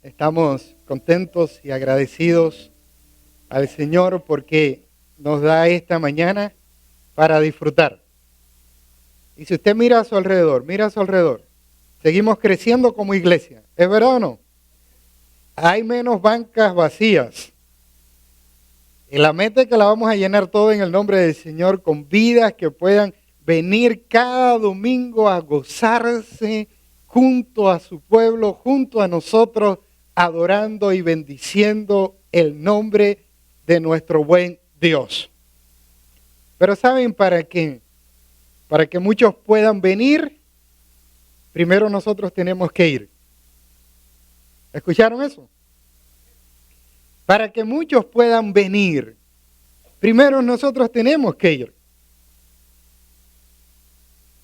Estamos contentos y agradecidos al Señor porque nos da esta mañana para disfrutar. Y si usted mira a su alrededor, seguimos creciendo como iglesia. ¿Es verdad o no? Hay menos bancas vacías. Y la meta es que la vamos a llenar todo en el nombre del Señor con vidas que puedan venir cada domingo a gozarse junto a su pueblo, junto a nosotros, adorando y bendiciendo el nombre de nuestro buen Dios. Pero ¿saben para qué? Para que muchos puedan venir, primero nosotros tenemos que ir. ¿Escucharon eso? Para que muchos puedan venir, primero nosotros tenemos que ir.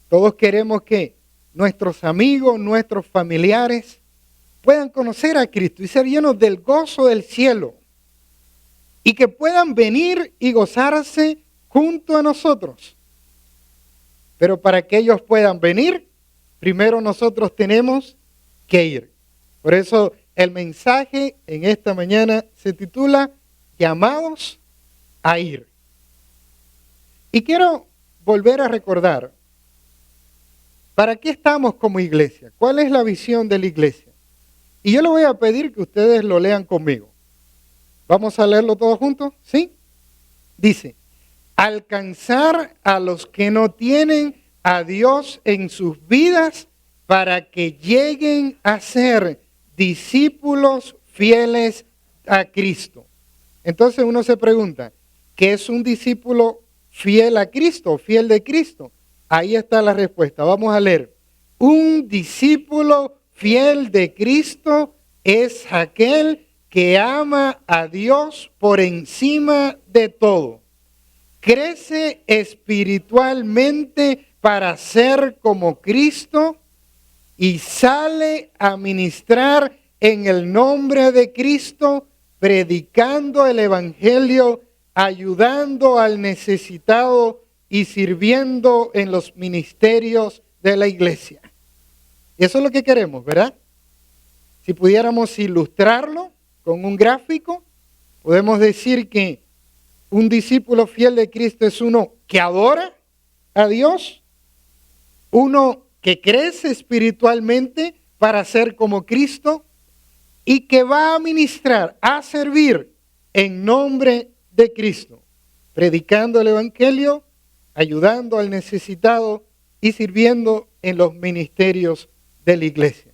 Todos queremos que nuestros amigos, nuestros familiares puedan conocer a Cristo y ser llenos del gozo del cielo. Y que puedan venir y gozarse junto a nosotros. Pero para que ellos puedan venir, primero nosotros tenemos que ir. Por eso el mensaje en esta mañana se titula Llamados a ir. Y quiero volver a recordar, ¿para qué estamos como iglesia? ¿Cuál es la visión de la iglesia? Y yo le voy a pedir que ustedes lo lean conmigo. ¿Vamos a leerlo todos juntos? ¿Sí? Dice, alcanzar a los que no tienen a Dios en sus vidas para que lleguen a ser discípulos fieles a Cristo. Entonces uno se pregunta, ¿qué es un discípulo fiel a Cristo, fiel de Cristo? Ahí está la respuesta. Vamos a leer. Un discípulo fiel de Cristo es aquel que ama a Dios por encima de todo. Crece espiritualmente para ser como Cristo y sale a ministrar en el nombre de Cristo, predicando el evangelio, ayudando al necesitado y sirviendo en los ministerios de la iglesia. Y eso es lo que queremos, ¿verdad? Si pudiéramos ilustrarlo con un gráfico, podemos decir que un discípulo fiel de Cristo es uno que adora a Dios, uno que crece espiritualmente para ser como Cristo y que va a ministrar, a servir en nombre de Cristo, predicando el evangelio, ayudando al necesitado y sirviendo en los ministerios de la iglesia.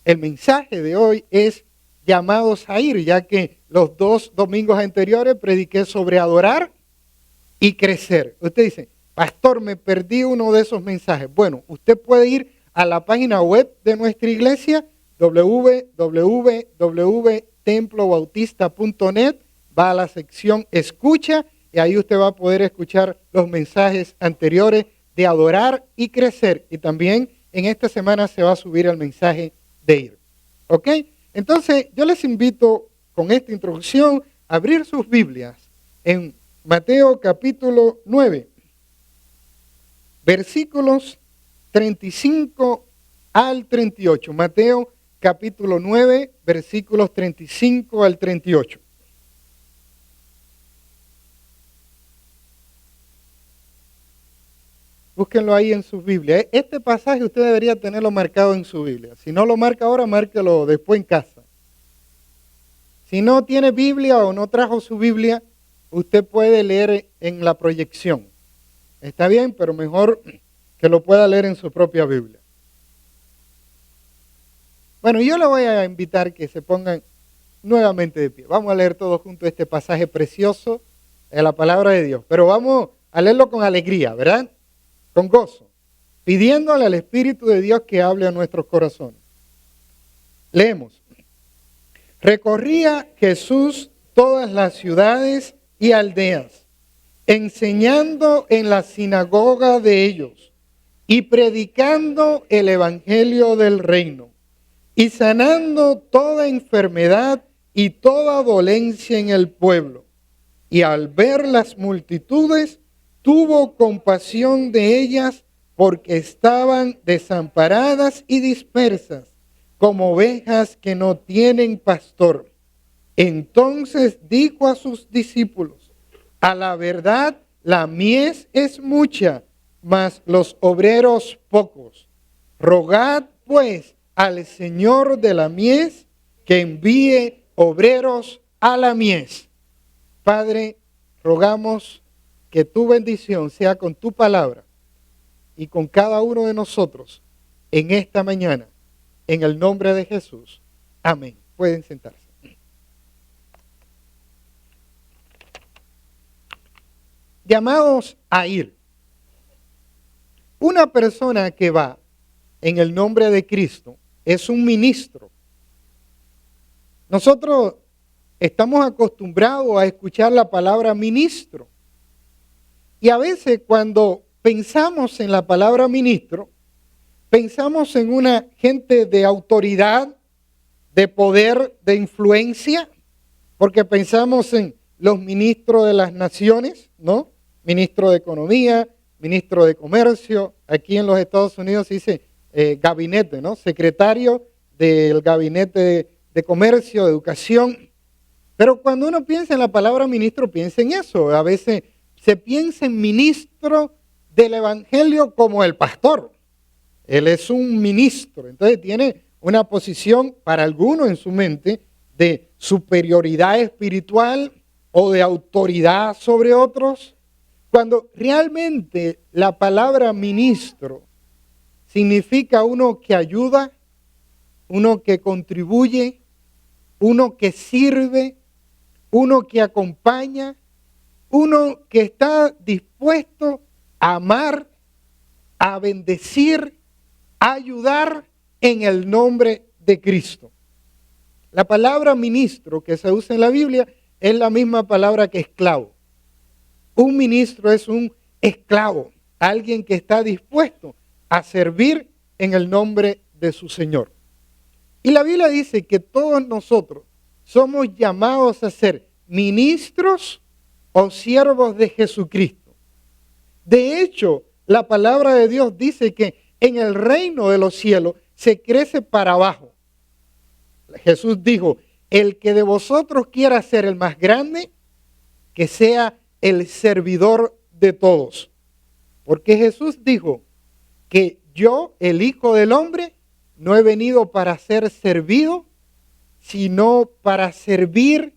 El mensaje de hoy es llamados a ir, ya que los 2 domingos anteriores prediqué sobre adorar y crecer. Usted dice, pastor, me perdí uno de esos mensajes. Bueno, usted puede ir a la página web de nuestra iglesia, www.templobautista.net, va a la sección escucha y ahí usted va a poder escuchar los mensajes anteriores de adorar y crecer. Y también en esta semana se va a subir el mensaje de ir. ¿Ok? Entonces, yo les invito con esta introducción a abrir sus Biblias en Mateo capítulo 9, versículos 35 al 38. Mateo capítulo 9, versículos 35 al 38. Búsquenlo ahí en su Biblia. Este pasaje usted debería tenerlo marcado en su Biblia. Si no lo marca ahora, márquelo después en casa. Si no tiene Biblia o no trajo su Biblia, usted puede leer en la proyección. Está bien, pero mejor que lo pueda leer en su propia Biblia. Bueno, yo le voy a invitar que se pongan nuevamente de pie. Vamos a leer todos juntos este pasaje precioso de la palabra de Dios. Pero vamos a leerlo con alegría, ¿verdad? Con gozo, pidiéndole al Espíritu de Dios que hable a nuestros corazones. Leemos. Recorría Jesús todas las ciudades y aldeas, enseñando en la sinagoga de ellos y predicando el evangelio del reino y sanando toda enfermedad y toda dolencia en el pueblo. Y al ver las multitudes, tuvo compasión de ellas porque estaban desamparadas y dispersas, como ovejas que no tienen pastor. Entonces dijo a sus discípulos: a la verdad, la mies es mucha, mas los obreros pocos. Rogad pues al Señor de la mies que envíe obreros a la mies. Padre, rogamos que tu bendición sea con tu palabra y con cada uno de nosotros en esta mañana. En el nombre de Jesús. Amén. Pueden sentarse. Llamados a ir. Una persona que va en el nombre de Cristo es un ministro. Nosotros estamos acostumbrados a escuchar la palabra ministro. Y a veces cuando pensamos en la palabra ministro, pensamos en una gente de autoridad, de poder, de influencia, porque pensamos en los ministros de las naciones, ¿no? Ministro de Economía, ministro de Comercio. Aquí en los Estados Unidos se dice gabinete, ¿no? Secretario del Gabinete de Comercio, de Educación. Pero cuando uno piensa en la palabra ministro, piensa en eso. A veces se piensa en ministro del Evangelio como el pastor. Él es un ministro, entonces tiene una posición para algunos en su mente de superioridad espiritual o de autoridad sobre otros, cuando realmente la palabra ministro significa uno que ayuda, uno que contribuye, uno que sirve, uno que acompaña, uno que está dispuesto a amar, a bendecir, a ayudar en el nombre de Cristo. La palabra ministro que se usa en la Biblia es la misma palabra que esclavo. Un ministro es un esclavo, alguien que está dispuesto a servir en el nombre de su Señor. Y la Biblia dice que todos nosotros somos llamados a ser ministros o siervos de Jesucristo. De hecho, la palabra de Dios dice que en el reino de los cielos se crece para abajo. Jesús dijo: el que de vosotros quiera ser el más grande, que sea el servidor de todos. Porque Jesús dijo que yo, el Hijo del Hombre, no he venido para ser servido, sino para servir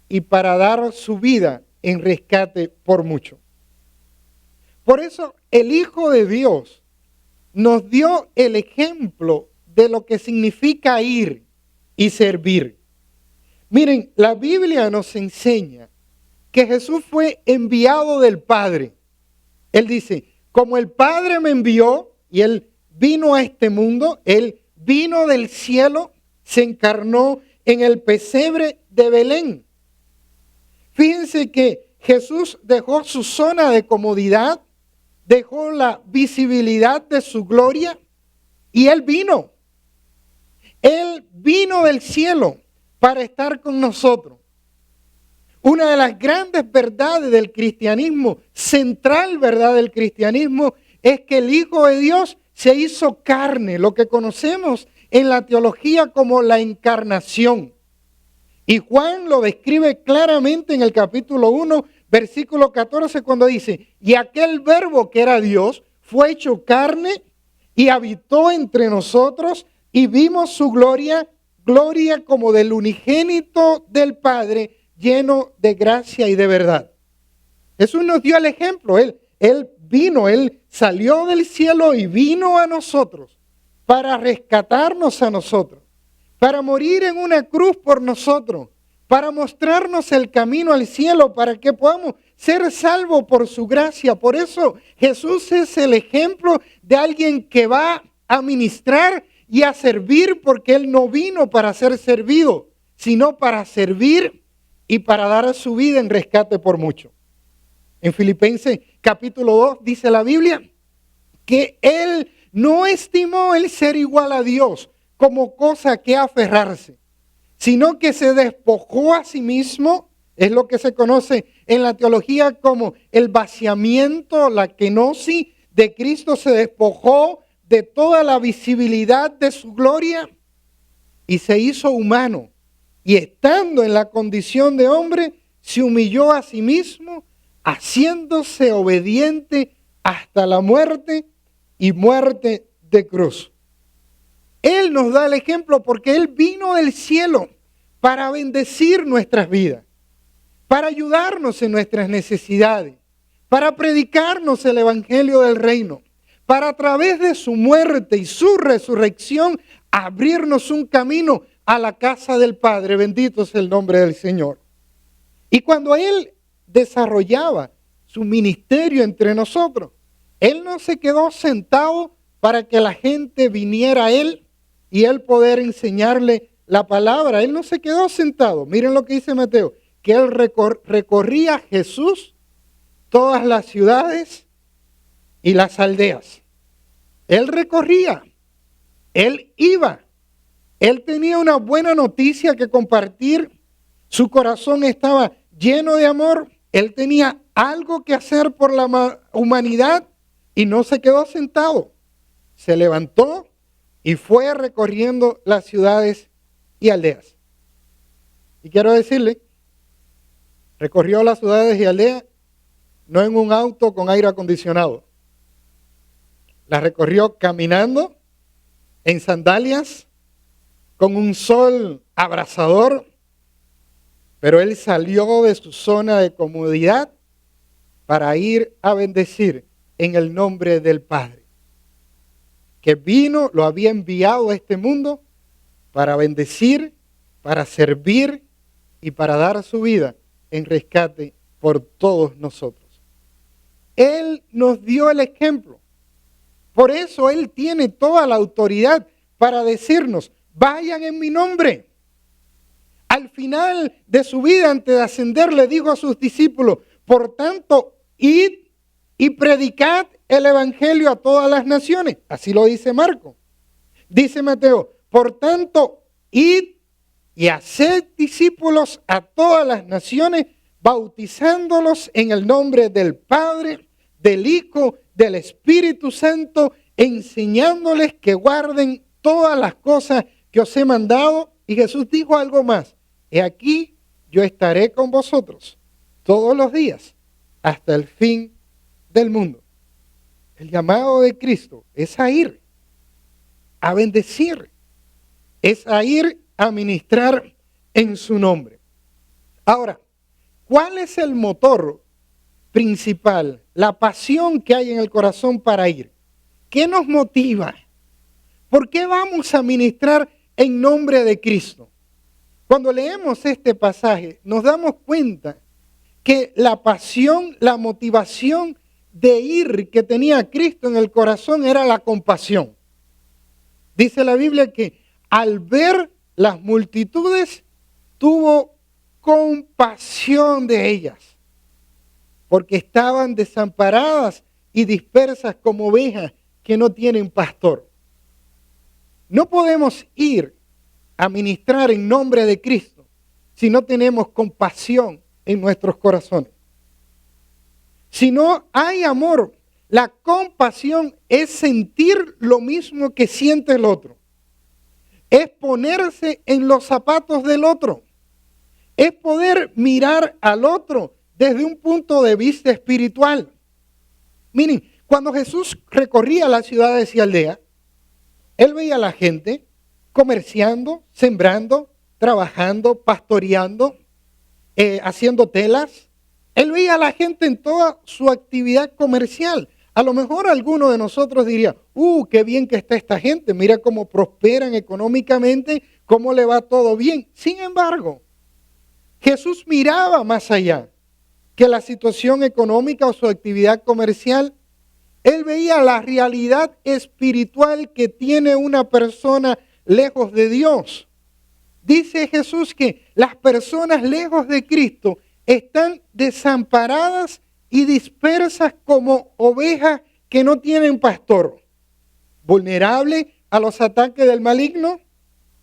y para dar su vida en rescate por mucho. Por eso el Hijo de Dios nos dio el ejemplo de lo que significa ir y servir. Miren, la Biblia nos enseña que Jesús fue enviado del Padre. Él dice: como el Padre me envió, y Él vino a este mundo, Él vino del cielo, se encarnó en el pesebre de Belén. Fíjense que Jesús dejó su zona de comodidad, dejó la visibilidad de su gloria y Él vino. Él vino del cielo para estar con nosotros. Una de las grandes verdades del cristianismo, central verdad del cristianismo, es que el Hijo de Dios se hizo carne, lo que conocemos en la teología como la encarnación. Y Juan lo describe claramente en el capítulo 1, versículo 14, cuando dice: y aquel verbo que era Dios fue hecho carne y habitó entre nosotros y vimos su gloria, gloria como del unigénito del Padre, lleno de gracia y de verdad. Jesús nos dio el ejemplo. Él vino, Él salió del cielo y vino a nosotros para rescatarnos a nosotros, para morir en una cruz por nosotros, para mostrarnos el camino al cielo, para que podamos ser salvos por su gracia. Por eso Jesús es el ejemplo de alguien que va a ministrar y a servir, porque Él no vino para ser servido, sino para servir y para dar su vida en rescate por mucho. En Filipenses capítulo 2 dice la Biblia que Él no estimó el ser igual a Dios como cosa que aferrarse, sino que se despojó a sí mismo. Es lo que se conoce en la teología como el vaciamiento, la kenosis de Cristo. Se despojó de toda la visibilidad de su gloria y se hizo humano, y estando en la condición de hombre, se humilló a sí mismo, haciéndose obediente hasta la muerte y muerte de cruz. Él nos da el ejemplo porque Él vino del cielo para bendecir nuestras vidas, para ayudarnos en nuestras necesidades, para predicarnos el evangelio del reino, para a través de su muerte y su resurrección abrirnos un camino a la casa del Padre. Bendito es el nombre del Señor. Y cuando Él desarrollaba su ministerio entre nosotros, Él no se quedó sentado para que la gente viniera a Él y Él poder enseñarle la palabra. Él no se quedó sentado. Miren lo que dice Mateo, que Él recorría Jesús todas las ciudades y las aldeas. Él recorría, Él iba, Él tenía una buena noticia que compartir, su corazón estaba lleno de amor, Él tenía algo que hacer por la humanidad y no se quedó sentado. Se levantó y fue recorriendo las ciudades y aldeas. Y quiero decirle, recorrió las ciudades y aldeas no en un auto con aire acondicionado. La recorrió caminando, en sandalias, con un sol abrasador, pero Él salió de su zona de comodidad para ir a bendecir en el nombre del Padre, que vino, lo había enviado a este mundo para bendecir, para servir y para dar su vida en rescate por todos nosotros. Él nos dio el ejemplo. Por eso Él tiene toda la autoridad para decirnos, vayan en mi nombre. Al final de su vida, antes de ascender, le dijo a sus discípulos, por tanto, id y predicad el evangelio a todas las naciones. Así lo dice Marcos. Dice Mateo, por tanto, id y haced discípulos a todas las naciones, bautizándolos en el nombre del Padre, del Hijo, del Espíritu Santo, enseñándoles que guarden todas las cosas que os he mandado. Y Jesús dijo algo más, he aquí yo estaré con vosotros todos los días hasta el fin del mundo. El llamado de Cristo es a ir, a bendecir, es a ir a ministrar en su nombre. Ahora, ¿cuál es el motor principal, la pasión que hay en el corazón para ir? ¿Qué nos motiva? ¿Por qué vamos a ministrar en nombre de Cristo? Cuando leemos este pasaje, nos damos cuenta que la pasión, la motivación de ir que tenía Cristo en el corazón era la compasión. Dice la Biblia que al ver las multitudes, tuvo compasión de ellas, porque estaban desamparadas y dispersas como ovejas que no tienen pastor. No podemos ir a ministrar en nombre de Cristo si no tenemos compasión en nuestros corazones. Si no hay amor, la compasión es sentir lo mismo que siente el otro. Es ponerse en los zapatos del otro. Es poder mirar al otro desde un punto de vista espiritual. Miren, cuando Jesús recorría las ciudades y aldeas, Él veía a la gente comerciando, sembrando, trabajando, pastoreando, haciendo telas. Él veía a la gente en toda su actividad comercial. A lo mejor alguno de nosotros diría, qué bien que está esta gente, mira cómo prosperan económicamente, cómo le va todo bien. Sin embargo, Jesús miraba más allá que la situación económica o su actividad comercial. Él veía la realidad espiritual que tiene una persona lejos de Dios. Dice Jesús que las personas lejos de Cristo están desamparadas y dispersas como ovejas que no tienen pastor, vulnerables a los ataques del maligno,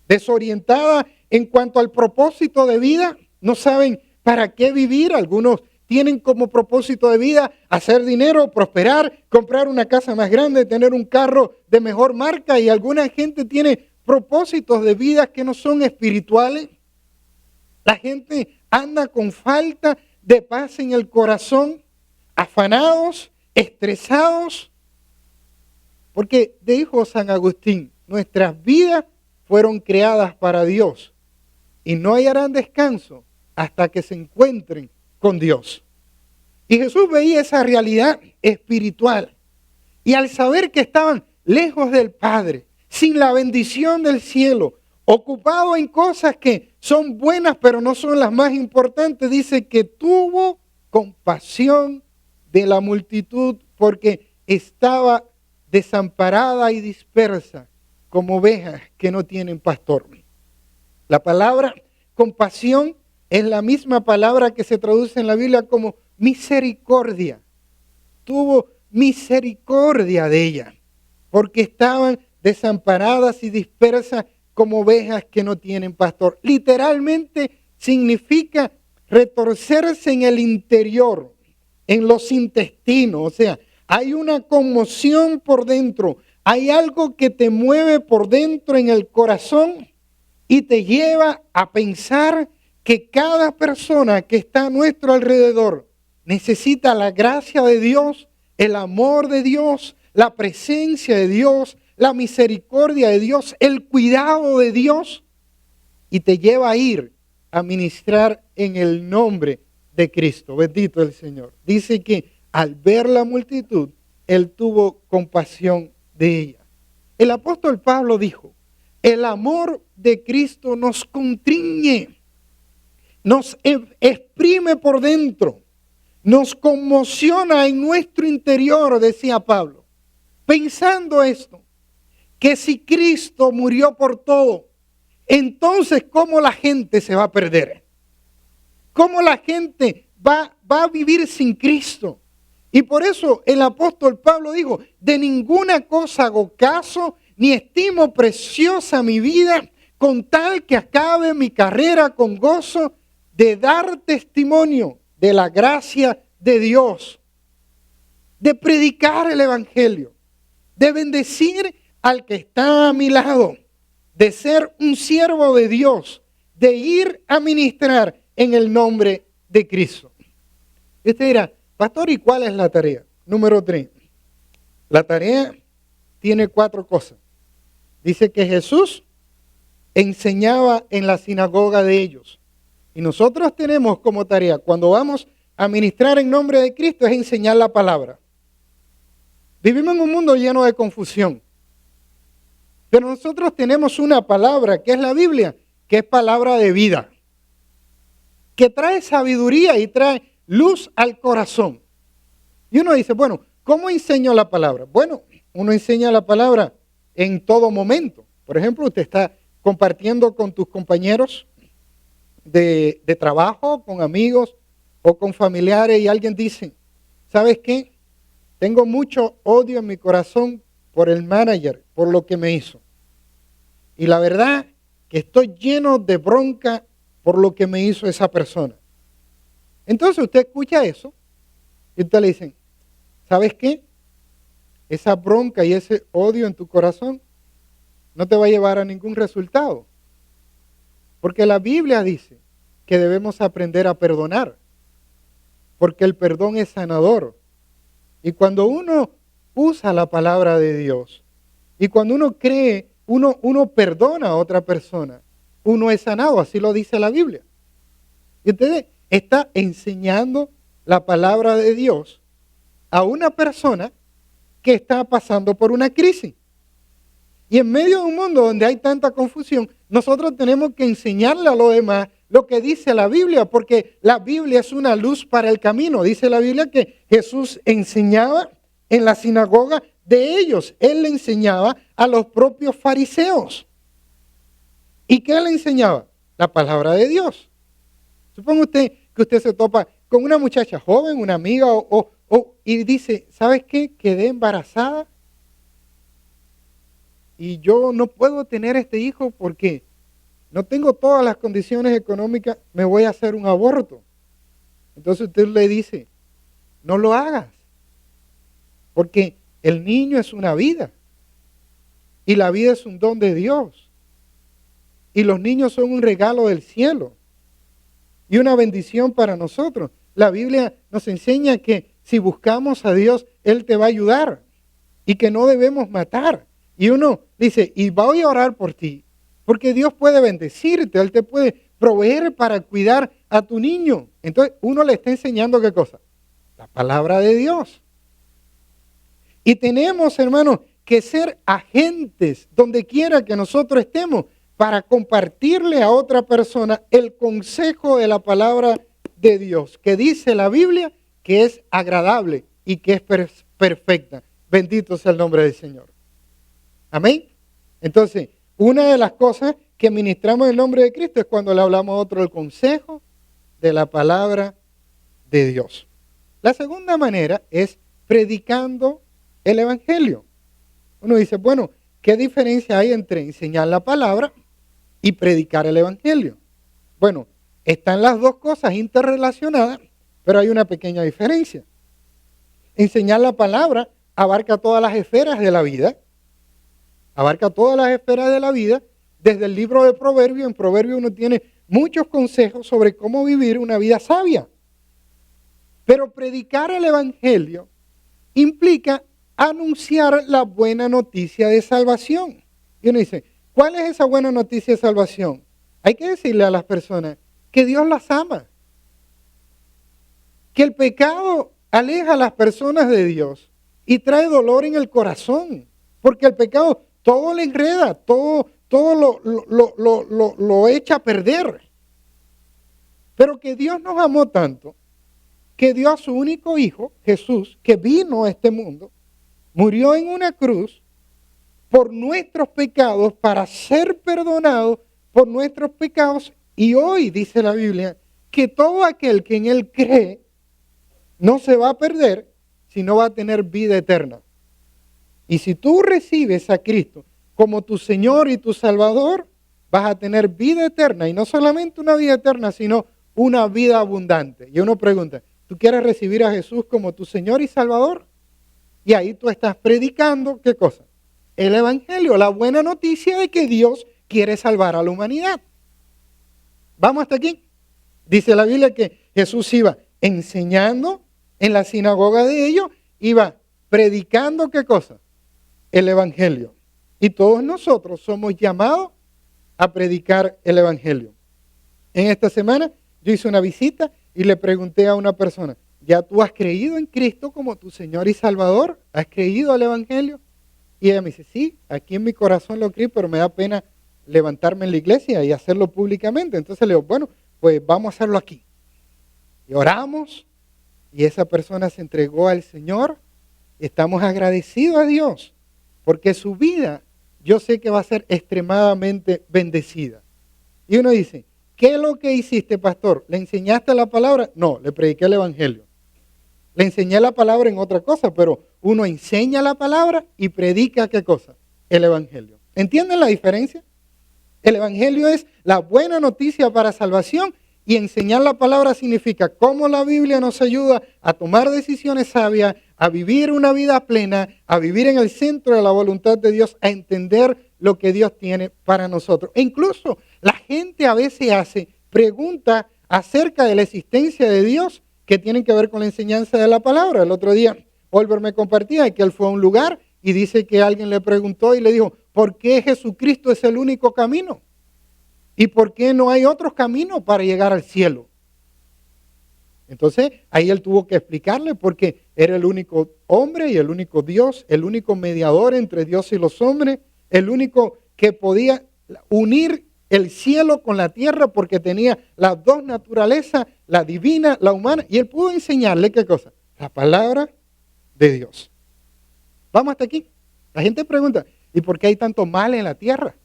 desorientadas en cuanto al propósito de vida, no saben para qué vivir. Algunos tienen como propósito de vida hacer dinero, prosperar, comprar una casa más grande, tener un carro de mejor marca, y alguna gente tiene propósitos de vida que no son espirituales. La gente anda con falta de paz en el corazón, afanados, estresados. Porque dijo San Agustín, nuestras vidas fueron creadas para Dios y no hallarán descanso hasta que se encuentren con Dios. Y Jesús veía esa realidad espiritual. Y al saber que estaban lejos del Padre, sin la bendición del cielo, ocupados en cosas que son buenas pero no son las más importantes, dice que tuvo compasión de la multitud porque estaba desamparada y dispersa como ovejas que no tienen pastor. La palabra compasión es la misma palabra que se traduce en la Biblia como misericordia. Tuvo misericordia de ella, porque estaban desamparadas y dispersas como ovejas que no tienen pastor. Literalmente significa retorcerse en el interior, en los intestinos. O sea, hay una conmoción por dentro, hay algo que te mueve por dentro en el corazón y te lleva a pensar que cada persona que está a nuestro alrededor necesita la gracia de Dios, el amor de Dios, la presencia de Dios, la misericordia de Dios, el cuidado de Dios, y te lleva a ir a ministrar en el nombre de Cristo. Bendito el Señor. Dice que al ver la multitud, Él tuvo compasión de ella. El apóstol Pablo dijo, el amor de Cristo nos constriñe, nos exprime por dentro, nos conmociona en nuestro interior, decía Pablo. Pensando esto, que si Cristo murió por todo, entonces ¿cómo la gente se va a perder? ¿Cómo la gente va a vivir sin Cristo? Y por eso el apóstol Pablo dijo, de ninguna cosa hago caso, ni estimo preciosa mi vida, con tal que acabe mi carrera con gozo de dar testimonio de la gracia de Dios, de predicar el evangelio, de bendecir al que está a mi lado, de ser un siervo de Dios, de ir a ministrar en el nombre de Cristo. Y usted dirá, pastor, ¿y cuál es la tarea? Número 3. La tarea tiene 4 cosas. Dice que Jesús enseñaba en la sinagoga de ellos. Y nosotros tenemos como tarea, cuando vamos a ministrar en nombre de Cristo, es enseñar la palabra. Vivimos en un mundo lleno de confusión. Pero nosotros tenemos una palabra, que es la Biblia, que es palabra de vida, que trae sabiduría y trae luz al corazón. Y uno dice, bueno, ¿cómo enseño la palabra? Bueno, uno enseña la palabra en todo momento. Por ejemplo, usted está compartiendo con tus compañeros de trabajo, con amigos o con familiares y alguien dice, ¿sabes qué? Tengo mucho odio en mi corazón por el manager, por lo que me hizo. Y la verdad que estoy lleno de bronca por lo que me hizo esa persona. Entonces usted escucha eso y usted le dice, ¿sabes qué? Esa bronca y ese odio en tu corazón no te va a llevar a ningún resultado. Porque la Biblia dice que debemos aprender a perdonar. Porque el perdón es sanador. Y cuando uno usa la palabra de Dios y cuando uno cree, uno perdona a otra persona, uno es sanado, así lo dice la Biblia. Y usted está enseñando la palabra de Dios a una persona que está pasando por una crisis. Y en medio de un mundo donde hay tanta confusión, nosotros tenemos que enseñarle a los demás lo que dice la Biblia, porque la Biblia es una luz para el camino. Dice la Biblia que Jesús enseñaba en la sinagoga de ellos. Él le enseñaba a los propios fariseos. ¿Y qué le enseñaba? La palabra de Dios. Suponga usted que usted se topa con una muchacha joven, una amiga, y dice, ¿sabes qué? Quedé embarazada y yo no puedo tener este hijo porque no tengo todas las condiciones económicas, me voy a hacer un aborto. Entonces usted le dice, no lo hagas, porque el niño es una vida y la vida es un don de Dios. y los niños son un regalo del cielo y una bendición para nosotros. La Biblia nos enseña que si buscamos a Dios, Él te va a ayudar y que no debemos matar. Y uno dice, y voy a orar por ti, porque Dios puede bendecirte, Él te puede proveer para cuidar a tu niño. Entonces uno le está enseñando ¿qué cosa? La palabra de Dios. Y tenemos, hermanos, que ser agentes donde quiera que nosotros estemos para compartirle a otra persona el consejo de la palabra de Dios, que dice la Biblia que es agradable y que es perfecta. Bendito sea el nombre del Señor. Amén. Entonces, una de las cosas que ministramos en el nombre de Cristo es cuando le hablamos a otro el consejo de la palabra de Dios. La segunda manera es predicando el Evangelio. Uno dice, bueno, ¿qué diferencia hay entre enseñar la palabra y predicar el Evangelio? Bueno, están las dos cosas interrelacionadas, pero hay una pequeña diferencia. Enseñar la palabra abarca todas las esferas de la vida. Abarca todas las esferas de la vida. Desde el libro de Proverbios, en Proverbios uno tiene muchos consejos sobre cómo vivir una vida sabia. Pero predicar el Evangelio implica anunciar la buena noticia de salvación. Y uno dice, ¿cuál es esa buena noticia de salvación? Hay que decirle a las personas que Dios las ama. Que el pecado aleja a las personas de Dios y trae dolor en el corazón. Porque el pecado todo le enreda, todo lo echa a perder. Pero que Dios nos amó tanto que dio a su único hijo, Jesús, que vino a este mundo, murió en una cruz por nuestros pecados para ser perdonado por nuestros pecados. Y hoy dice la Biblia que todo aquel que en Él cree no se va a perder, sino va a tener vida eterna. Y si tú recibes a Cristo como tu Señor y tu Salvador, vas a tener vida eterna. Y no solamente una vida eterna, sino una vida abundante. Y uno pregunta, ¿tú quieres recibir a Jesús como tu Señor y Salvador? Y ahí tú estás predicando, ¿qué cosa? El Evangelio, la buena noticia de que Dios quiere salvar a la humanidad. ¿Vamos hasta aquí? Dice la Biblia que Jesús iba enseñando en la sinagoga de ellos, iba predicando, ¿qué cosa? El Evangelio. Y todos nosotros somos llamados a predicar el Evangelio. En esta semana yo hice una visita y le pregunté a una persona, ¿ya tú has creído en Cristo como tu Señor y Salvador? ¿Has creído al Evangelio? Y ella me dice, sí, aquí en mi corazón lo creí, pero me da pena levantarme en la iglesia y hacerlo públicamente. Entonces le digo, bueno, pues vamos a hacerlo aquí. Y oramos y esa persona se entregó al Señor. Estamos agradecidos a Dios porque su vida yo sé que va a ser extremadamente bendecida. Y uno dice, ¿qué es lo que hiciste, pastor? ¿Le enseñaste la palabra? No, le prediqué el Evangelio. Le enseñé la palabra en otra cosa, pero uno enseña la palabra y predica ¿qué cosa? El Evangelio. ¿Entienden la diferencia? El Evangelio es la buena noticia para salvación y enseñar la palabra significa cómo la Biblia nos ayuda a tomar decisiones sabias, a vivir una vida plena, a vivir en el centro de la voluntad de Dios, a entender lo que Dios tiene para nosotros. E incluso la gente a veces hace preguntas acerca de la existencia de Dios que tienen que ver con la enseñanza de la palabra. El otro día Oliver me compartía que él fue a un lugar y dice que alguien le preguntó y le dijo, ¿por qué Jesucristo es el único camino? ¿Y por qué no hay otros caminos para llegar al cielo? Entonces ahí él tuvo que explicarle porque era el único hombre y el único Dios, el único mediador entre Dios y los hombres, el único que podía unir el cielo con la tierra porque tenía las dos naturalezas, la divina, la humana, y él pudo enseñarle ¿qué cosa? La palabra de Dios. Vamos hasta aquí. La gente pregunta, ¿y por qué hay tanto mal en la tierra?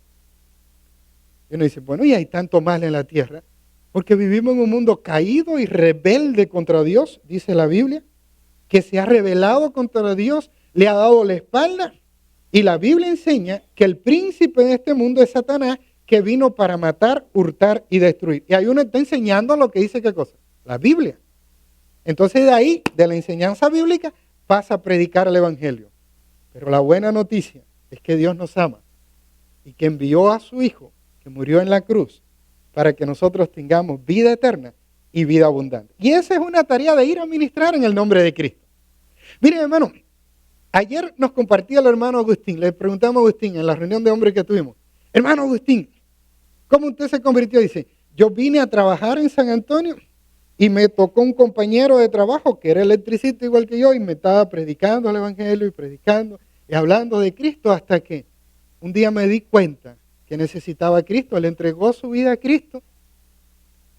Y uno dice, bueno, y hay tanto mal en la tierra porque vivimos en un mundo caído y rebelde contra Dios, dice la Biblia, que se ha rebelado contra Dios, le ha dado la espalda. Y la Biblia enseña que el príncipe de este mundo es Satanás, que vino para matar, hurtar y destruir. Y ahí uno está enseñando lo que dice ¿qué cosa? La Biblia. Entonces de ahí, de la enseñanza bíblica, pasa a predicar el Evangelio. Pero la buena noticia es que Dios nos ama y que envió a su Hijo que murió en la cruz para que nosotros tengamos vida eterna y vida abundante. Y esa es una tarea de ir a ministrar en el nombre de Cristo. Miren, hermano, ayer nos compartía el hermano Agustín, le preguntamos a Agustín en la reunión de hombres que tuvimos, hermano Agustín, ¿cómo usted se convirtió? Dice, yo vine a trabajar en San Antonio y me tocó un compañero de trabajo que era electricista igual que yo y me estaba predicando el evangelio y predicando y hablando de Cristo hasta que un día me di cuenta que necesitaba a Cristo. Él entregó su vida a Cristo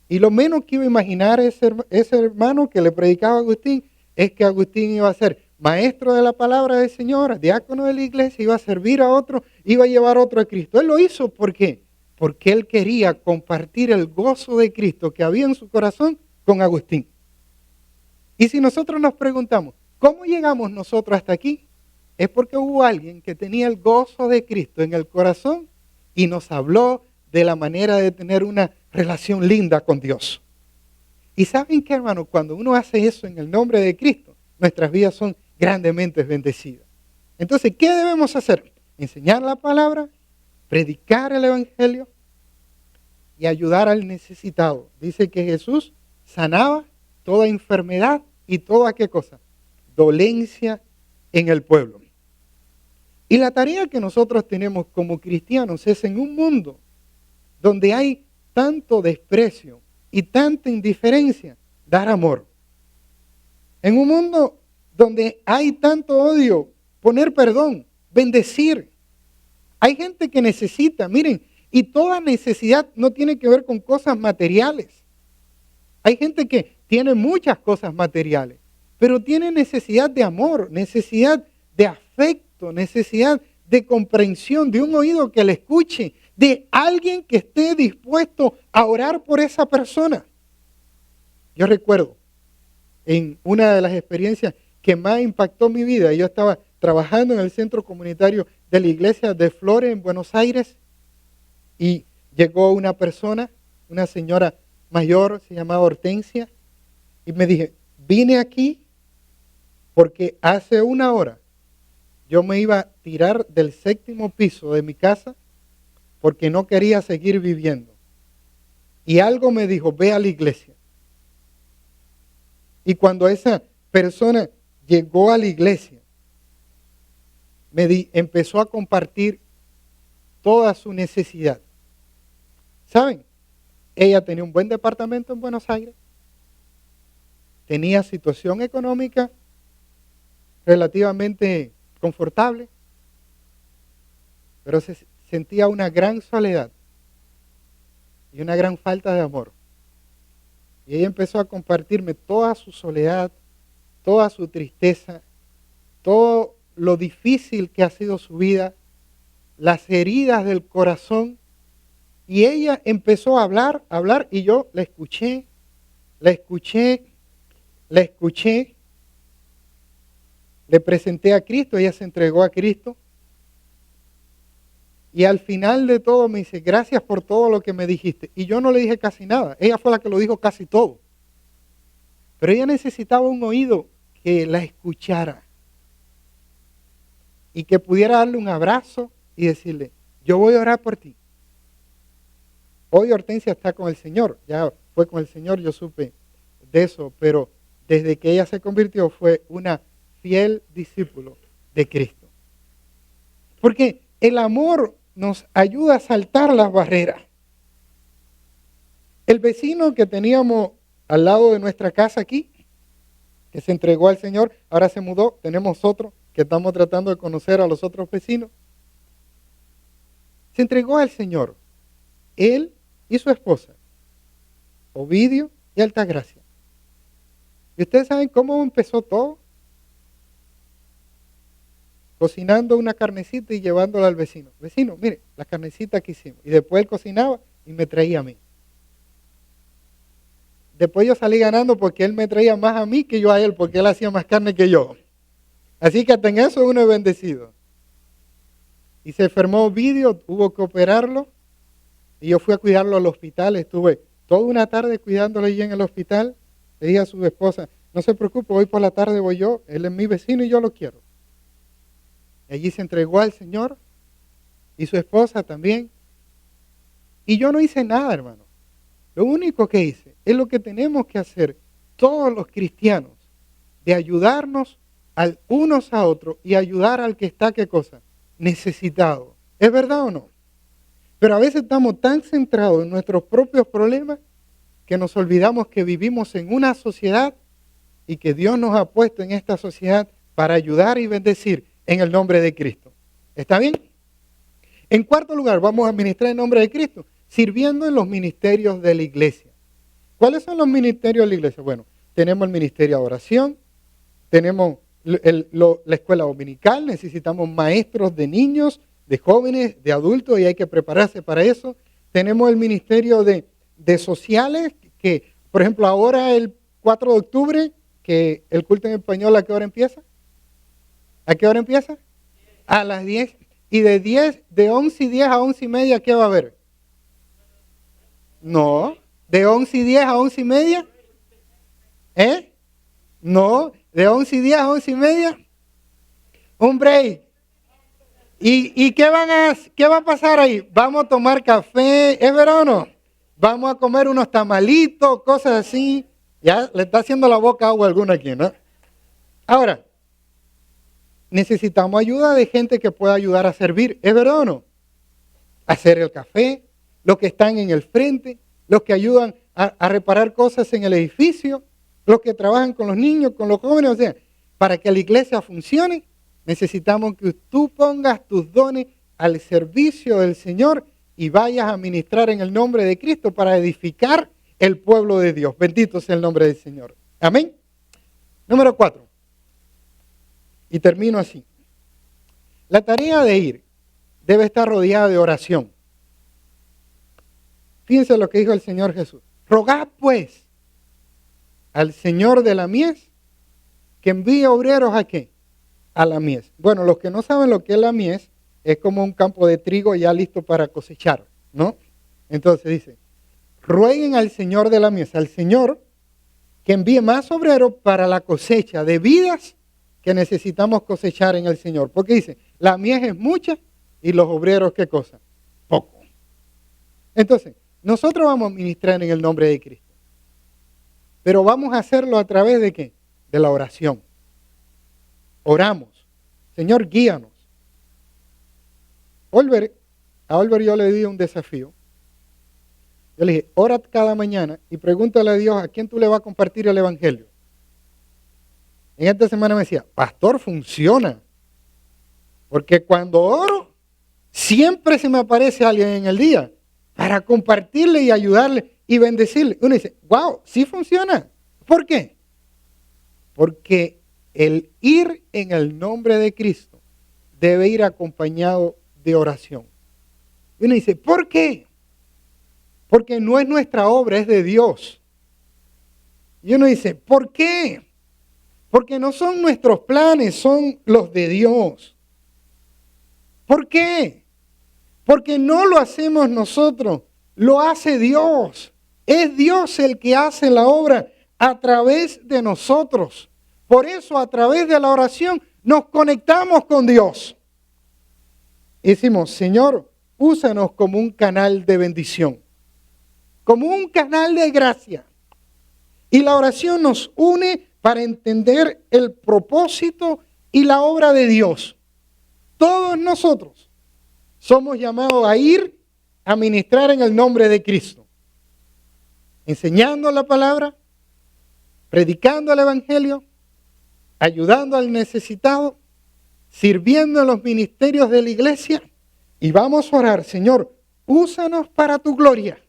y lo menos que iba a imaginar ese hermano que le predicaba a Agustín es que Agustín iba a ser maestro de la palabra del Señor, diácono de la iglesia, iba a servir a otro, iba a llevar a otro a Cristo. Él lo hizo ¿por qué? Porque él quería compartir el gozo de Cristo que había en su corazón con Agustín. Y si nosotros nos preguntamos, ¿cómo llegamos nosotros hasta aquí? Es porque hubo alguien que tenía el gozo de Cristo en el corazón y nos habló de la manera de tener una relación linda con Dios. Y ¿saben qué, hermano? Cuando uno hace eso en el nombre de Cristo, nuestras vidas son grandemente bendecidas. Entonces, ¿qué debemos hacer? Enseñar la palabra, predicar el evangelio y ayudar al necesitado. Dice que Jesús sanaba toda enfermedad y toda, ¿qué cosa? Dolencia en el pueblo. Y la tarea que nosotros tenemos como cristianos es en un mundo donde hay tanto desprecio y tanta indiferencia, dar amor. En un mundo donde hay tanto odio, poner perdón, bendecir. Hay gente que necesita, miren, y toda necesidad no tiene que ver con cosas materiales. Hay gente que tiene muchas cosas materiales, pero tiene necesidad de amor, necesidad de afecto, necesidad de comprensión, de un oído que le escuche, de alguien que esté dispuesto a orar por esa persona. Yo recuerdo en una de las experiencias que más impactó mi vida, yo estaba trabajando en el centro comunitario de la iglesia de Flores en Buenos Aires y llegó una persona, una señora mayor, se llamaba Hortensia, y me dije, vine aquí porque hace una hora yo me iba a tirar del 7º piso de mi casa porque no quería seguir viviendo. Y algo me dijo, ve a la iglesia. Y cuando esa persona llegó a la iglesia, empezó a compartir toda su necesidad. ¿Saben? Ella tenía un buen departamento en Buenos Aires, tenía situación económica relativamente confortable, pero se sentía una gran soledad y una gran falta de amor. Y ella empezó a compartirme toda su soledad, toda su tristeza, todo lo difícil que ha sido su vida, las heridas del corazón. Y ella empezó a hablar, y yo la escuché. Le presenté a Cristo, ella se entregó a Cristo. Y al final de todo me dice, gracias por todo lo que me dijiste. Y yo no le dije casi nada, ella fue la que lo dijo casi todo. Pero ella necesitaba un oído que la escuchara. Y que pudiera darle un abrazo y decirle, yo voy a orar por ti. Hoy Hortensia está con el Señor, ya fue con el Señor, yo supe de eso, pero desde que ella se convirtió fue una fiel discípulo de Cristo. Porque el amor nos ayuda a saltar las barreras. El vecino que teníamos al lado de nuestra casa aquí, que se entregó al Señor, ahora se mudó, tenemos otro que estamos tratando de conocer a los otros vecinos. Se entregó al Señor, él y su esposa, Ovidio y Altagracia. ¿Y ustedes saben cómo empezó todo? Cocinando una carnecita y llevándola al vecino. Vecino, mire, la carnecita que hicimos. Y después él cocinaba y me traía a mí. Después yo salí ganando porque él me traía más a mí que yo a él, porque él hacía más carne que yo. Así que hasta en eso uno es bendecido. Y se enfermó Ovidio, hubo que operarlo. Y yo fui a cuidarlo al hospital. Estuve toda una tarde cuidándolo allí en el hospital. Le dije a su esposa, no se preocupe, hoy por la tarde voy yo. Él es mi vecino y yo lo quiero. Allí se entregó al Señor y su esposa también. Y yo no hice nada, hermano. Lo único que hice es lo que tenemos que hacer todos los cristianos, de ayudarnos unos a otros y ayudar al que está, ¿qué cosa? Necesitado. ¿Es verdad o no? Pero a veces estamos tan centrados en nuestros propios problemas que nos olvidamos que vivimos en una sociedad y que Dios nos ha puesto en esta sociedad para ayudar y bendecir en el nombre de Cristo. ¿Está bien? En cuarto lugar, vamos a ministrar en nombre de Cristo, sirviendo en los ministerios de la iglesia. ¿Cuáles son los ministerios de la iglesia? Bueno, tenemos el ministerio de oración, tenemos la escuela dominical, necesitamos maestros de niños, de jóvenes, de adultos, y hay que prepararse para eso. Tenemos el ministerio de sociales, que por ejemplo ahora el 4 de octubre, que el culto en español, ¿a qué hora empieza? ¿A qué hora empieza? A las 10. Y de 11:10 a 11:30, ¿qué va a haber? No, de 11:10 a 11:30. No, de 11:10 a 11:30. Un break. ¿Y qué va a pasar ahí? Vamos a tomar café, ¿es verano? Vamos a comer unos tamalitos, cosas así. Ya le está haciendo la boca agua a alguno aquí, ¿no? Ahora, necesitamos ayuda de gente que pueda ayudar a servir, ¿es verdad o no? Hacer el café, los que están en el frente, los que ayudan a reparar cosas en el edificio, los que trabajan con los niños, con los jóvenes. O sea, para que la iglesia funcione, necesitamos que tú pongas tus dones al servicio del Señor y vayas a ministrar en el nombre de Cristo para edificar el pueblo de Dios. Bendito sea el nombre del Señor. Amén. Número 4. Y termino así. La tarea de ir debe estar rodeada de oración. Fíjense lo que dijo el Señor Jesús. Rogad pues al Señor de la mies que envíe obreros ¿a qué? A la mies. Bueno, los que no saben lo que es la mies, es como un campo de trigo ya listo para cosechar, ¿no? Entonces dice, rueguen al Señor de la mies, al Señor que envíe más obreros para la cosecha de vidas que necesitamos cosechar en el Señor. Porque dice, la mies es mucha y los obreros, ¿qué cosa? Poco. Entonces, nosotros vamos a ministrar en el nombre de Cristo. Pero vamos a hacerlo a través de ¿qué? De la oración. Oramos. Señor, guíanos. A Oliver yo le di un desafío. Yo le dije, ora cada mañana y pregúntale a Dios a quién tú le vas a compartir el evangelio. En esta semana me decía, pastor, funciona. Porque cuando oro, siempre se me aparece alguien en el día para compartirle y ayudarle y bendecirle. Uno dice, wow, sí funciona. ¿Por qué? Porque el ir en el nombre de Cristo debe ir acompañado de oración. Y uno dice, ¿por qué? Porque no es nuestra obra, es de Dios. Y uno dice, ¿por qué? Porque no son nuestros planes, son los de Dios. ¿Por qué? Porque no lo hacemos nosotros, lo hace Dios. Es Dios el que hace la obra a través de nosotros. Por eso a través de la oración nos conectamos con Dios. Y decimos, Señor, úsanos como un canal de bendición, como un canal de gracia. Y la oración nos une para entender el propósito y la obra de Dios. Todos nosotros somos llamados a ir a ministrar en el nombre de Cristo, enseñando la palabra, predicando el evangelio, ayudando al necesitado, sirviendo en los ministerios de la iglesia. Y vamos a orar, Señor, úsanos para tu gloria.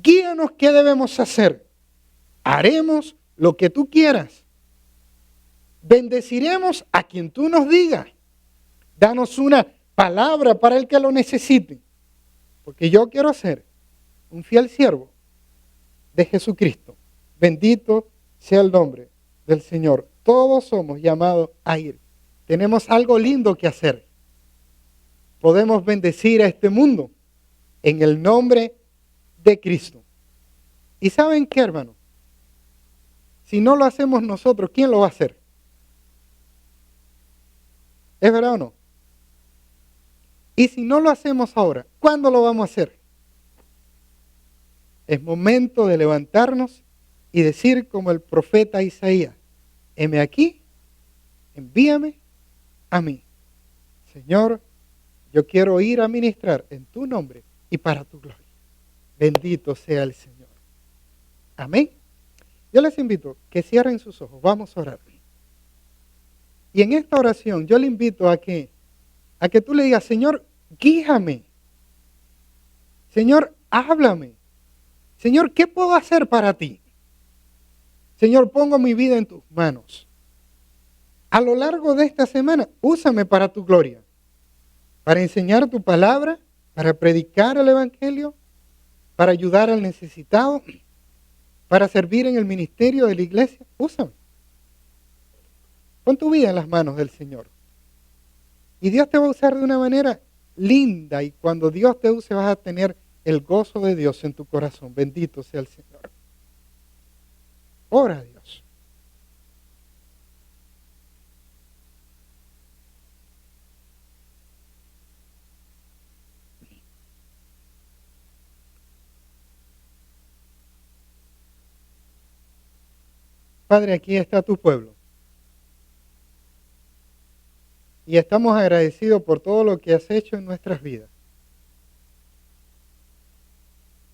Guíanos qué debemos hacer. Haremos lo que tú quieras. Bendeciremos a quien tú nos digas. Danos una palabra para el que lo necesite. Porque yo quiero ser un fiel siervo de Jesucristo. Bendito sea el nombre del Señor. Todos somos llamados a ir. Tenemos algo lindo que hacer. Podemos bendecir a este mundo en el nombre de Cristo. ¿Y saben qué, hermano? Si no lo hacemos nosotros, ¿quién lo va a hacer? ¿Es verdad o no? Y si no lo hacemos ahora, ¿cuándo lo vamos a hacer? Es momento de levantarnos y decir como el profeta Isaías, heme aquí, envíame a mí. Señor, yo quiero ir a ministrar en tu nombre y para tu gloria. Bendito sea el Señor. Amén. Yo les invito que cierren sus ojos. Vamos a orar. Y en esta oración yo le invito a que tú le digas, Señor, guíame. Señor, háblame. Señor, ¿qué puedo hacer para ti? Señor, pongo mi vida en tus manos. A lo largo de esta semana, úsame para tu gloria. Para enseñar tu palabra, para predicar el evangelio, para ayudar al necesitado, para servir en el ministerio de la iglesia. Úsame. Pon tu vida en las manos del Señor. Y Dios te va a usar de una manera linda. Y cuando Dios te use vas a tener el gozo de Dios en tu corazón. Bendito sea el Señor. Ora a Dios. Padre, aquí está tu pueblo. Y estamos agradecidos por todo lo que has hecho en nuestras vidas.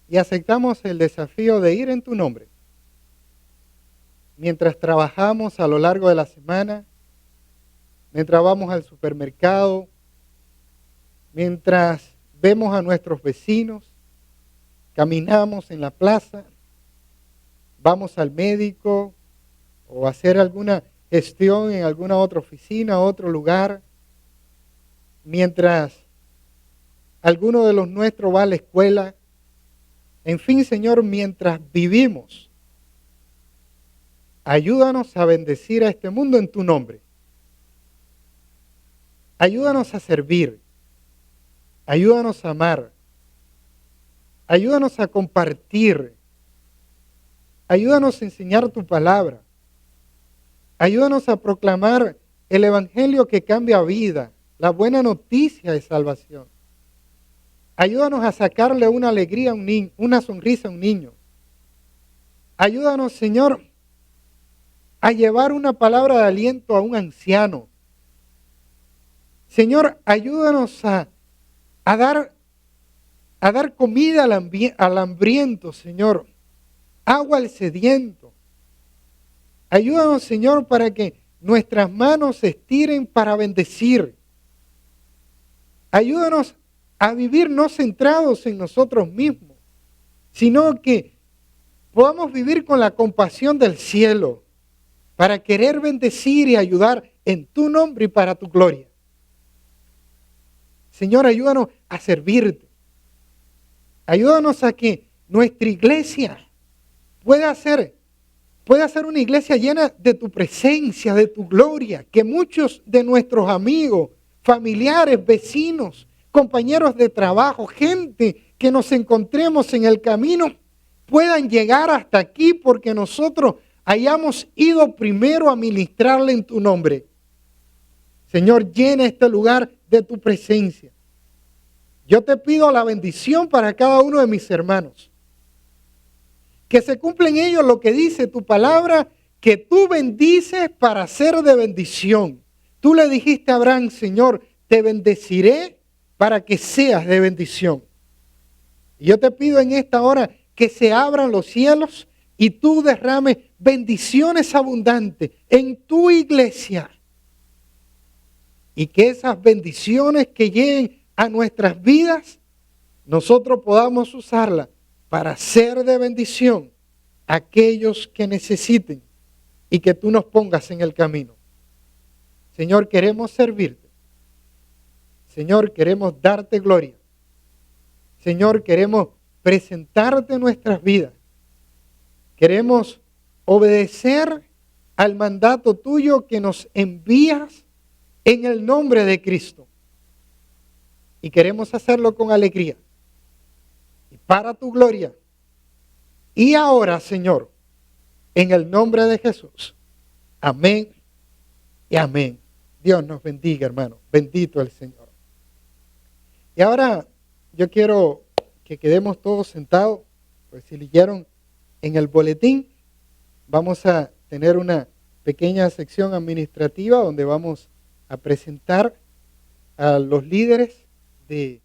Y aceptamos el desafío de ir en tu nombre. Mientras trabajamos a lo largo de la semana, mientras vamos al supermercado, mientras vemos a nuestros vecinos, caminamos en la plaza, vamos al médico o a hacer alguna gestión en alguna otra oficina, otro lugar, mientras alguno de los nuestros va a la escuela. En fin, Señor, mientras vivimos, ayúdanos a bendecir a este mundo en tu nombre. Ayúdanos a servir. Ayúdanos a amar. Ayúdanos a compartir. Ayúdanos a enseñar tu palabra. Ayúdanos a proclamar el evangelio que cambia vida, la buena noticia de salvación. Ayúdanos a sacarle una alegría a un niño, una sonrisa a un niño. Ayúdanos, Señor, a llevar una palabra de aliento a un anciano. Señor, ayúdanos a dar comida al hambriento, Señor. Agua al sediento. Ayúdanos, Señor, para que nuestras manos se estiren para bendecir. Ayúdanos a vivir no centrados en nosotros mismos, sino que podamos vivir con la compasión del cielo para querer bendecir y ayudar en tu nombre y para tu gloria. Señor, ayúdanos a servirte. Ayúdanos a que nuestra iglesia pueda ser una iglesia llena de tu presencia, de tu gloria, que muchos de nuestros amigos, familiares, vecinos, compañeros de trabajo, gente que nos encontremos en el camino, puedan llegar hasta aquí porque nosotros hayamos ido primero a ministrarle en tu nombre. Señor, llena este lugar de tu presencia. Yo te pido la bendición para cada uno de mis hermanos. Que se cumpla en ellos lo que dice tu palabra, que tú bendices para ser de bendición. Tú le dijiste a Abraham, Señor, te bendeciré para que seas de bendición. Y yo te pido en esta hora que se abran los cielos y tú derrames bendiciones abundantes en tu iglesia. Y que esas bendiciones que lleguen a nuestras vidas, nosotros podamos usarlas para ser de bendición a aquellos que necesiten y que tú nos pongas en el camino. Señor, queremos servirte. Señor, queremos darte gloria. Señor, queremos presentarte nuestras vidas. Queremos obedecer al mandato tuyo que nos envías en el nombre de Cristo. Y queremos hacerlo con alegría. Y para tu gloria. Y ahora, Señor, en el nombre de Jesús. Amén y amén. Dios nos bendiga, hermano. Bendito el Señor. Y ahora yo quiero que quedemos todos sentados. Pues si leyeron en el boletín, vamos a tener una pequeña sección administrativa donde vamos a presentar a los líderes de